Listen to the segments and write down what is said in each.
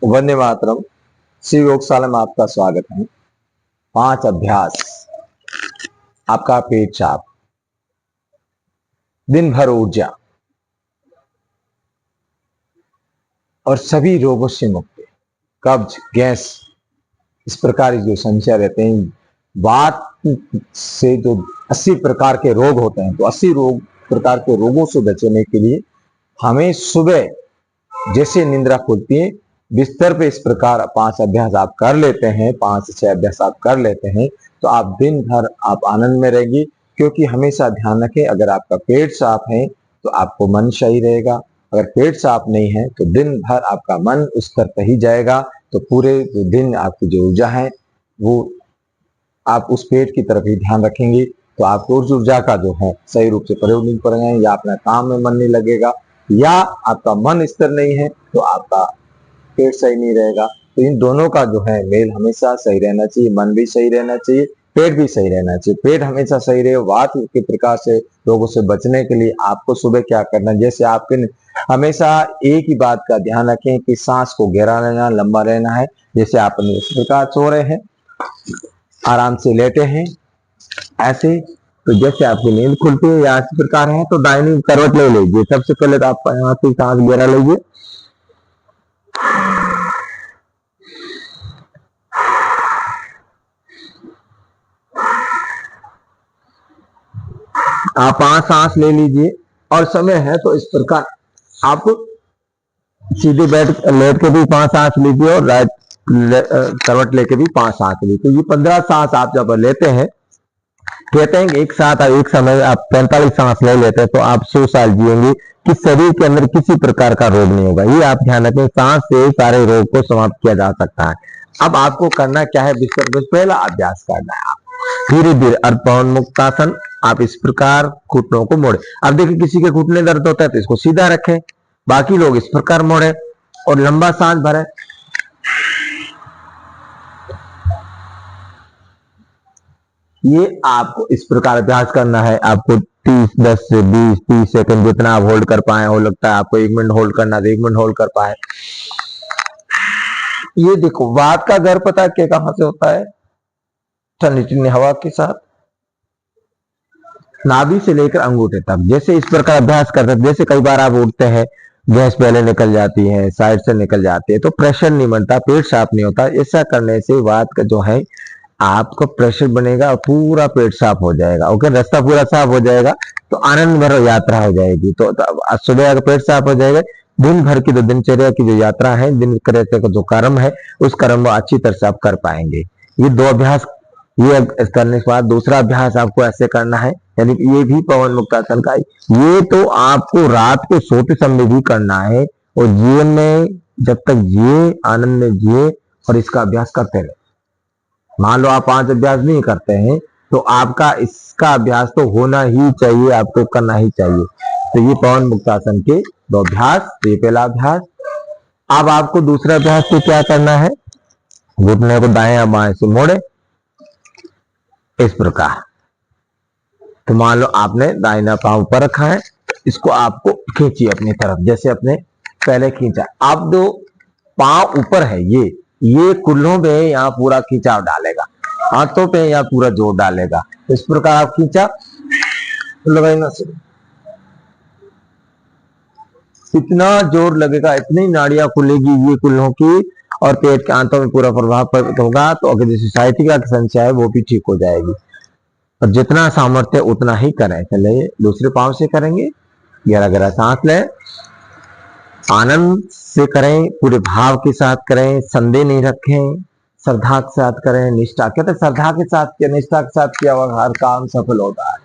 वंदे मातरम। शिव योगशाला में आपका स्वागत है। 5 अभ्यास। आपका पेट साफ, दिन भर ऊर्जा और सभी रोगों से मुक्ति, कब्ज, गैस, इस प्रकार जो समस्या रहते हैं, वात से जो 80 प्रकार के रोग होते हैं, तो 80 प्रकार के रोगों से बचने के लिए हमें सुबह जैसे निंद्रा खुलती है, बिस्तर पे इस प्रकार 5 अभ्यास आप कर लेते हैं, 5 से 6 अभ्यास आप कर लेते हैं, तो आप दिन भर आप आनंद में रहेंगे। क्योंकि हमेशा ध्यान रखें, अगर आपका पेट साफ है तो आपको मन सही रहेगा, अगर पेट साफ नहीं है तो दिन भर आपका मन उस पर ही जाएगा, तो पूरे दिन आपकी जो ऊर्जा है वो आप उस पेट की तरफ ही ध्यान रखेंगे, तो आपको उस ऊर्जा का जो है सही रूप से प्रयोग नहीं करेंगे, या अपना काम में मन नहीं लगेगा, या आपका मन स्थिर नहीं है तो आपका पेट सही नहीं रहेगा। तो इन दोनों का जो है मेल हमेशा सही रहना चाहिए, मन भी सही रहना चाहिए, पेट भी सही रहना चाहिए। पेट हमेशा सही रहे, वात के प्रकार से रोगों से बचने के लिए आपको सुबह क्या करना है, जैसे आपके हमेशा एक ही बात का ध्यान रखें कि सांस को गहरा लेना, लंबा रहना है। जैसे आप इस प्रकार सो रहे हैं, आराम से लेटे हैं ऐसे, तो जैसे आपकी नींद खुलती है या इस प्रकार है, तो दाहिनी करवट ले लीजिए। सबसे पहले तो आप यहाँ से सांस गहरा लीजिए, आप 5 सांस ले लीजिए, और समय है तो इस प्रकार आप सीधे लेट के भी 5 सांस लीजिए, और राइट करवट लेके भी 5 सांस लीजिए। तो ये 15 सांस आप जब लेते हैं, कहते हैं एक साथ एक समय आप 45 सांस ले लेते हैं तो आप 100 साल जिएंगे, कि शरीर के अंदर किसी प्रकार का रोग नहीं होगा। ये आप ध्यान रखें, सांस से सारे रोग को समाप्त किया जा सकता है। अब आपको करना क्या है, बिस्तर पर पहला अभ्यास करना है। धीरे धीरे अर्धपवन मुक्तासन, आप इस प्रकार घुटनों को मोड़े। अब देखिए, किसी के घुटने दर्द होता है तो इसको सीधा रखें, बाकी लोग इस प्रकार मोड़े और लंबा सांस भरे। ये आपको इस प्रकार अभ्यास करना है। आपको 10 से 20-30 सेकंड जितना आप होल्ड कर पाए, हो लगता है आपको 1 मिनट होल्ड करना, तो 1 मिनट होल्ड कर पाए। ये देखो, वात का घर पता है कहां से होता है, ठंडी ठंडी हवा के साथ नाभि से लेकर अंगूठे तक। जैसे इस प्रकार अभ्यास करते हैं, जैसे कई बार आप उठते हैं, गैस पहले निकल जाती है, साइड से निकल जाती है, तो प्रेशर नहीं बनता, पेट साफ नहीं होता। ऐसा करने से वात का जो है आपका प्रेशर बनेगा और पूरा पेट साफ हो जाएगा। ओके, रास्ता पूरा साफ हो जाएगा तो आनंद भर यात्रा हो जाएगी। तो सुबह अगर पेट साफ हो जाएगा, दिन भर की जो दिनचर्या की जो यात्रा है, दिनचर्या का जो कर्म है, उस कर्म को अच्छी तरह से आप कर पाएंगे। ये 2 अभ्यास ये करने के बाद दूसरा अभ्यास आपको ऐसे करना है, यानी कि ये भी पवन मुक्तासन का, ये तो आपको रात को सोते समय भी करना है, और जीवन में जब तक जिए, आनंद में जिए, और इसका अभ्यास करते रहे। मान लो आप 5 अभ्यास नहीं करते हैं, तो आपका इसका अभ्यास तो होना ही चाहिए, आपको करना ही चाहिए। तो ये पवन मुक्तासन के 2 अभ्यास, ये पहला अभ्यास। अब आपको दूसरा अभ्यास तो क्या करना है, घुटने को दाएं या बाएं से मोड़े इस प्रकार। तो मान लो आपने दाहिना पांव ऊपर रखा है, इसको आपको खींचिए अपनी तरफ, जैसे अपने पहले खींचा। अब 2 पांव ऊपर है, ये कुल्लों पे यहाँ पूरा खींचाव डालेगा, हाथों पे यहाँ पूरा जोर डालेगा। इस प्रकार आप खींचा, लगाना से इतना जोर लगेगा, इतनी नाड़ियां खुलेगी ये कुल्लों की, और पेट के आंतों में पूरा प्रभाव होगा, तो अगर सोसाइटी का संशय है वो भी ठीक हो जाएगी। और जितना सामर्थ्य उतना ही करें। चलिए दूसरे पांव से करेंगे, गहरा गहरा सांस लें, आनंद से करें, पूरे भाव के साथ करें, संदेह नहीं रखें, श्रद्धा के साथ करें, निष्ठा। कहते श्रद्धा के साथ किया, निष्ठा के साथ किया हुआ हर काम सफल होता है।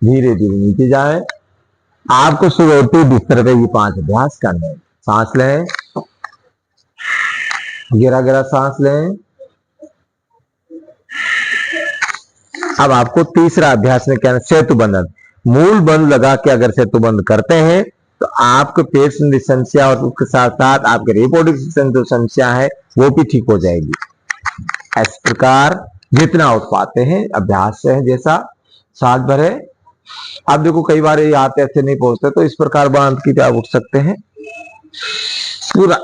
धीरे धीरे नीचे जाए। आपको सुबह उठते बिस्तर पे ये 5 अभ्यास करने हैं। सांस लें, गहरा गहरा सांस लें। अब आपको तीसरा अभ्यास में क्या है, सेतु बंधन। मूल बंध लगा के अगर सेतु बंध करते हैं तो आपके पेट संबंधी समस्या और उसके साथ साथ आपके रिप्रोडक्टिव जो समस्या है वो भी ठीक हो जाएगी। इस प्रकार जितना उठ पाते हैं अभ्यास से, जैसा सांस भरे, आप देखो कई बार ये हाथ ऐसे नहीं पहुंचते, तो इस प्रकार बांध के आप उठ सकते हैं पूरा।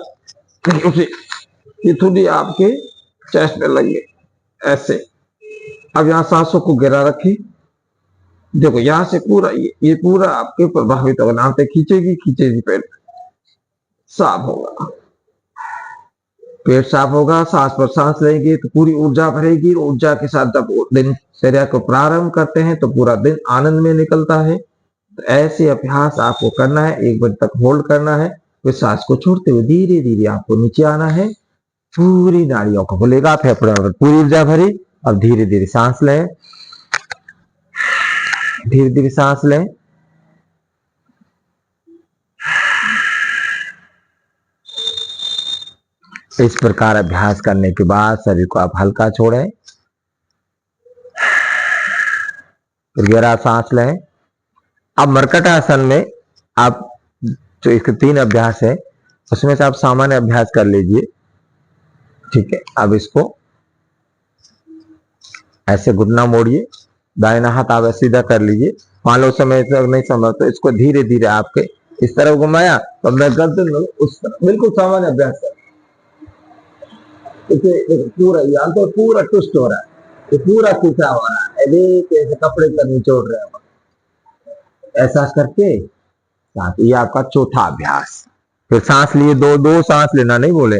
ये थोड़ी आपके चेस्ट पे लगे ऐसे। अब यहाँ सांसों को गिरा रखिए, देखो यहाँ से पूरा ये पूरा आपके प्रभावित होगा, यहाँ पे खींचेगी पेट साफ होगा, पेट साफ होगा, सांस पर सांस लेंगे तो पूरी ऊर्जा भरेगी। ऊर्जा के साथ जब दिनचर्या को प्रारंभ करते हैं तो पूरा दिन आनंद में निकलता है। तो ऐसे अभ्यास आपको करना है, 1 मिनट तक होल्ड करना है, फिर सांस को छोड़ते हुए धीरे धीरे आपको नीचे आना है। पूरी नाड़ियों को खुलेगा, फेफड़े में पूरी ऊर्जा भरी। अब धीरे धीरे सांस लें, धीरे धीरे सांस लें। इस प्रकार अभ्यास करने के बाद शरीर को आप हल्का छोड़ें, फिर गहरा सांस लें। अब मरकट आसन में आप जो इसके 3 अभ्यास है उसमें से आप सामान्य अभ्यास कर लीजिए, ठीक है। अब इसको ऐसे घुटना मोड़िए, दाहिना हाथ आप सीधा कर लीजिए। मान लो समय तक नहीं समझ तो इसको धीरे धीरे आपके इस तरफ घुमाया तो मैं गर्दन उस तरफ, बिल्कुल सामान्य अभ्यास कर। पूरा यहाँ तो पूरा ट्विस्ट हो रहा है, ये पूरा खींचा हो रहा है, जैसे कपड़े पर निचोड़ रहे हैं। ऐसा करके साथ ये आपका चौथा अभ्यास। फिर सांस लिए, दो सांस लेना नहीं बोले।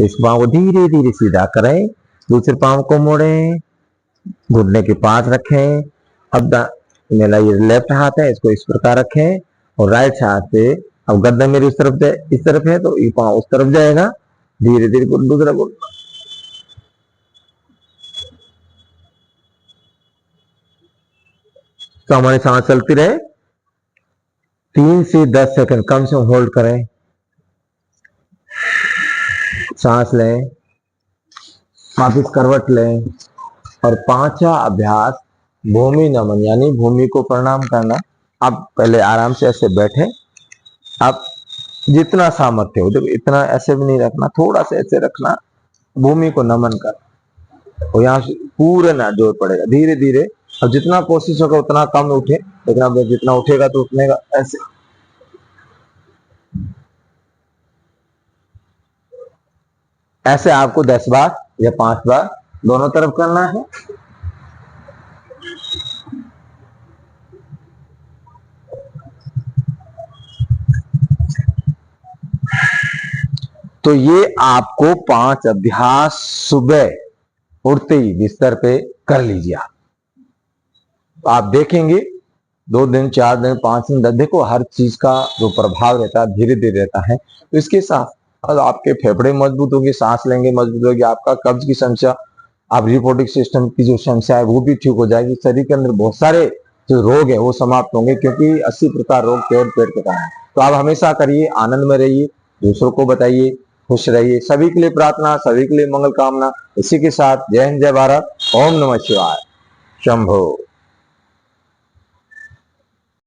इस पांव को धीरे धीरे सीधा करें, दूसरे पांव को मोड़ें, घुटने के पास रखें। अब मेरा ये लेफ्ट हाथ है, इसको इस प्रकार रखें और राइट हाथ से अब गर्दन मेरी उस तरफ इस तरफ है तो ये पांव उस तरफ जाएगा। धीरे धीरे दूसरा घुटना, सामान्य सांस चलती रहे। 3 से 10 सेकंड कम से कम होल्ड करें, सांस लें, वापिस करवट लें। और 5वां अभ्यास भूमि नमन, यानी भूमि को प्रणाम करना। आप पहले आराम से ऐसे बैठे, आप जितना सामर्थ्य हो, देखो इतना ऐसे भी नहीं रखना, थोड़ा सा ऐसे रखना, भूमि को नमन कर। और यहाँ पूरे ना जोर पड़ेगा, धीरे धीरे। अब जितना कोशिश होगा उतना कम उठे, लेकिन अब जितना उठेगा तो उठने का ऐसे। ऐसे आपको 10 बार या 5 बार दोनों तरफ करना है। तो ये आपको 5 अभ्यास सुबह उठते ही बिस्तर पे कर लीजिए। आप देखेंगे 2 दिन, 4 दिन, 5 दिन, 10, देखो हर चीज का जो प्रभाव रहता है धीरे धीरे रहता है। तो इसके साथ आपके फेफड़े मजबूत होंगे, सांस लेंगे मजबूत होगी, आपका कब्ज की समस्या, आप रिप्रोडक्टिव सिस्टम की जो समस्या है वो भी ठीक हो जाएगी। शरीर के अंदर बहुत सारे जो रोग है वो समाप्त होंगे, क्योंकि 80% रोग केवल पेट के कारण है। तो आप हमेशा करिए, आनंद में रहिए, दूसरों को बताइए, खुश रहिए। सभी के लिए प्रार्थना, सभी के लिए मंगल कामना। इसी के साथ जय हिंद, जय भारत, ओम नमः शिवाय, शंभो।